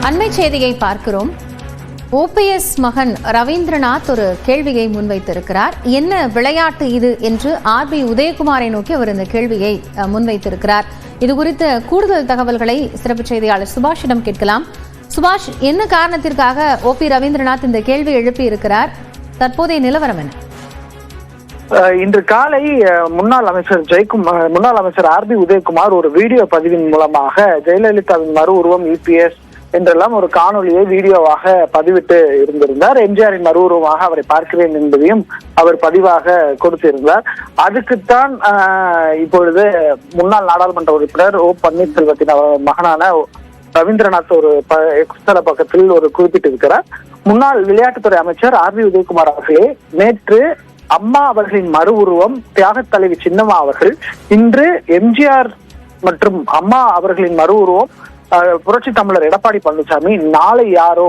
அண்மை செய்தியை பார்க்கிறோம். ஓபிஎஸ் மகன் ரவீந்திரநாத் ஒரு கேள்வியை முன்வைத்திருக்கிறார். என்ன விளையாட்டு இது என்று ஆர்பி உதயகுமாரை நோக்கி அவர் இந்த கேள்வியை முன்வைத்திருக்கிறார். இது குறித்த கூடுதல் தகவல்களை சிறப்பு செய்தியாளர் சுபாஷிடம் கேட்கலாம். சுபாஷ், என்ன காரணத்திற்காக ஓபி ரவீந்திரநாத் இந்த கேள்வி எழுப்பி இருக்கிறார்? தற்போதைய நிலவரம் என்ன? இன்று காலை முன்னாள் அமைச்சர் ஆர்பி உதயகுமார் ஒரு வீடியோ பதிவின் மூலமாக ஜெயலலிதாவின் மறு உருவம் இபிஎஸ் என்றெல்லாம் ஒரு காணொலியை வீடியோவாக பதிவிட்டு இருந்திருந்தார். எம்ஜிஆரின் மறு உருவமாக அவரை பார்க்கிறேன் என்பதையும் அவர் பதிவாக கொடுத்திருந்தார். அதுக்குத்தான் இப்பொழுது முன்னாள் நாடாளுமன்ற உறுப்பினர் ஓ பன்னீர்செல்வத்தின் மகனான ரவீந்திரநாத் ஒரு எக்ஸ்தல பக்கத்தில் ஒரு குறிப்பிட்டிருக்கிறார். முன்னாள் விளையாட்டுத்துறை அமைச்சர் ஆர்பி உதயகுமார் அவர்களே, நேற்று அம்மா அவர்களின் மறு உருவம் தியாக தலைவி சின்னம்மா அவர்கள், இன்று எம்ஜிஆர் மற்றும் அம்மா அவர்களின் மறு உருவம் புரட்சி தமிழர் எடப்பாடி பழனிசாமி, நாளை யாரோ,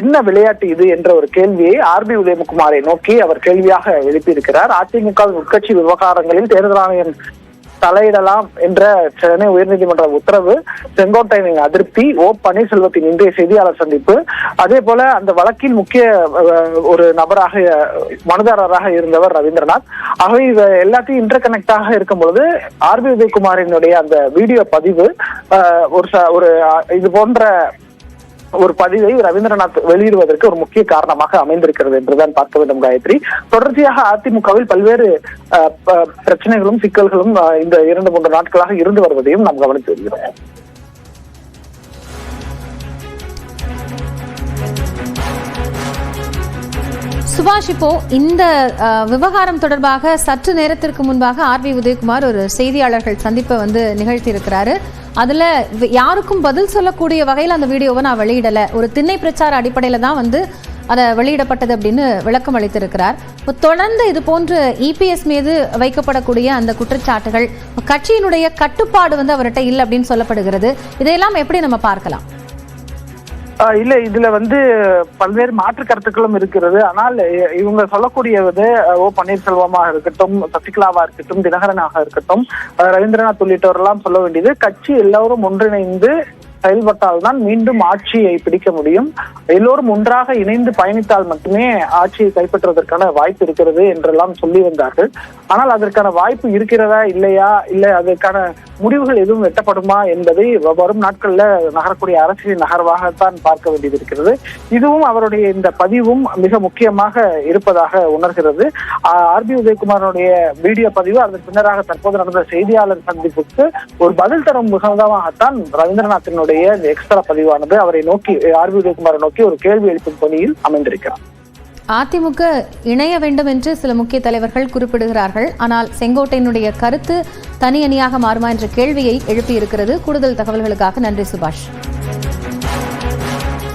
என்ன விளையாட்டு இது என்ற ஒரு கேள்வியை ஆர்பி உதயகுமாரை நோக்கி அவர் கேள்வியாக எழுப்பியிருக்கிறார். அதிமுக உட்கட்சி விவகாரங்களில் தேர்தல் ஆணையம் தலையிடலாம் என்ற சென்னை உயர்நீதிமன்ற உத்தரவு, செங்கோட்டையனின் அதிருப்தி, ஓ பன்னீர்செல்வத்தின் இன்றைய செய்தியாளர் சந்திப்பு, அதே போல அந்த வழக்கில் முக்கிய ஒரு நபராக மனுதாரராக இருந்தவர் ரவீந்திரநாத். ஆகவே இது எல்லாத்தையும் இன்டர் கனெக்டாக இருக்கும் பொழுது ஆர்பி உதயகுமாரினுடைய அந்த வீடியோ பதிவு ஒரு இது போன்ற ஒரு பதிவை ரவீந்திரநாத் வெளியிடுவதற்கு ஒரு முக்கிய காரணமாக அமைந்திருக்கிறது என்றுதான் பார்க்க வேண்டும். காயத்ரி, தொடர்ச்சியாக அதிமுகவில் பல்வேறு பிரச்சனைகளும் சிக்கல்களும் இந்த 2-3 நாட்களாக இருந்து வருவதையும் நாம் கவனித்து வருகிறோம். சுபாஷ், இப்போ இந்த விவகாரம் தொடர்பாக சற்று நேரத்திற்கு முன்பாக ஆர்பி உதயகுமார் ஒரு செய்தியாளர்கள் சந்திப்பை நிகழ்த்தி இருக்கிறாரு. அதுல யாருக்கும் பதில் சொல்லக்கூடிய வகையில் அந்த வீடியோவை நான் வெளியிடல, ஒரு திண்ணை பிரச்சார அடிப்படையில தான் அதை வெளியிடப்பட்டது அப்படின்னு விளக்கம் அளித்திருக்கிறார். தொடர்ந்து இது போன்று இபிஎஸ் மீது வைக்கப்படக்கூடிய அந்த குற்றச்சாட்டுகள், கட்சியினுடைய கட்டுப்பாடு அவர்கிட்ட இல்லை அப்படின்னு சொல்லப்படுகிறது. இதையெல்லாம் எப்படி நம்ம பார்க்கலாம்? இல்ல, இதுல பல்வேறு மாற்று கருத்துக்களும் இருக்கிறது. ஆனால் இவங்க சொல்லக்கூடியது ஓ பன்னீர்செல்வமாக இருக்கட்டும், சசிகலாவா இருக்கட்டும், தினகரனாக இருக்கட்டும், ரவீந்திரநாத் உள்ளிட்டவரெல்லாம் சொல்ல வேண்டியது, கட்சி எல்லோரும் ஒன்றிணைந்து செயல்பட்டால்தான் மீண்டும் ஆட்சியை பிடிக்க முடியும். எல்லோரும் ஒன்றாக இணைந்து பயணித்தால் மட்டுமே ஆட்சியை கைப்பற்றுவதற்கான வாய்ப்பு இருக்கிறது என்றெல்லாம் சொல்லி வந்தார்கள். ஆனால் அதற்கான வாய்ப்பு இருக்கிறதா இல்லையா, இல்லை அதற்கான முடிவுகள் எதுவும் எட்டப்படுமா என்பதை வரும் நாட்கள்ல நகரக்கூடிய அரசியல் நகர்வாகத்தான் பார்க்க வேண்டியது இருக்கிறது. இதுவும் அவருடைய இந்த பதிவும் மிக முக்கியமாக இருப்பதாக உணர்கிறது. ஆர்பி உதயகுமாரனுடைய வீடியோ பதிவு, அதன் பின்னராக தற்போது நடந்த செய்தியாளர் சந்திப்புக்கு ஒரு பதில் தரும் முகமாகத்தான் ரவீந்திரநாத்தினுடைய எக்ஸ்ட்ரா பதிவானது அவரை நோக்கி, ஆர்பி உதயகுமாரை நோக்கி ஒரு கேள்வி எழுப்பும் பணியில் அமைந்திருக்கிறார். அதிமுக இணைய வேண்டும் என்று சில முக்கிய தலைவர்கள் குறிப்பிடுகிறார்கள். ஆனால் செங்கோட்டையினுடைய கருத்து தனி அணியாக மாறுமா என்ற கேள்வியை எழுப்பியிருக்கிறது. கூடுதல் தகவல்களுக்காக நன்றி சுபாஷ்.